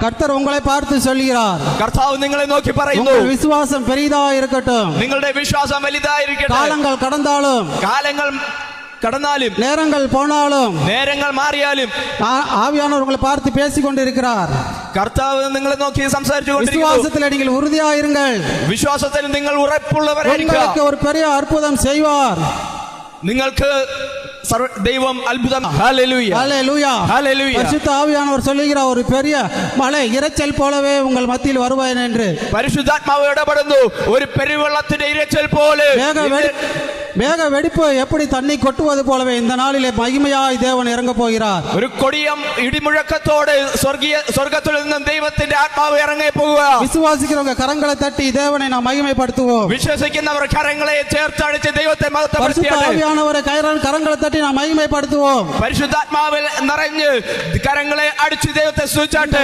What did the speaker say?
கர்த்தர் உங்களை பார்த்து சொல்கிறார், കർത്താവ് നിങ്ങളെ നോക്കി പറയുന്നു, உங்கள் விசுவாசம் பெரிதா இருக்கட்டும். നിങ്ങളുടെ വിശ്വാസം വലുതായിരിക്കട്ടെ. காலங்கள் கடந்தாலும், കാലങ്ങൾ കടന്നാലും, நேரங்கள் போனாலும், നേരങ്ങൾ മാറിയാലും ஆவியானவர் உங்களை பார்த்து பேசிக் கொண்டிருக்கிறார். കർത്താവ് നിങ്ങളെ നോക്കി സംസാരിച്ചു കൊണ്ടിരിക്കുന്നു. விசுவாசத்தில் நீங்கள் உறுதியாயிருங்கள். വിശ്വാസത്തിൽ നിങ്ങൾ ഉറപ്പുള്ളവരായിരിക്കുക. உங்களுக்கு ஒரு பெரிய அற்புதம் செய்வார். നിങ്ങൾക്ക് ദൈവം അത്ഭുതം. ഹല്ലേലൂയ, ஹல்லேலூயா, ഹല്ലേലൂയ. பரிசுத்த ஆவியானவர் சொல்லுகிறார், ஒரு பெரிய மலை இரைச்சல் போலவே உங்கள் மத்தியில் வருவேன் என்று. പരിശുദ്ധാത്മാവ് ഇടപെടുന്നു, ഒരു പെരുവെള്ളത്തിന്റെ ഇരച്ചിൽ പോലെ. மேக வெடிப்பு எப்படி தண்ணி கொட்டுவது போலவே இந்த நாளிலே மகிமையாய் தேவன் இறங்க போகிறார். ഒരു കൊടിയം ഇടിമുഴക്കത്തോടെ സ്വർഗ്ഗത്തിൽ നിന്നും ദൈവത്തിന്റെ ആത്മാവ് ഇറങ്ങി പോകുക. விசுவாசிக்கிறவங்க கரங்களை தட்டி தேவனை நாம் மகிமைப்படுத்துவோம். വിശ്വസിക്കുന്നവർ കരങ്ങളെ ചേർത്തടിച്ച് ദൈവത്തെ മഹത്വപ്പെടുത്തിയാട്ടെ. ஆவியானவரை கரங்களை தட்டி நாம் மகிமைப்படுத்துவோம். പരിശുദ്ധാത്മാവിൽ നിറഞ്ഞ് കരങ്ങളെ അടിച്ച് ദൈവത്തെ സ്തുതിച്ചാട്ടെ.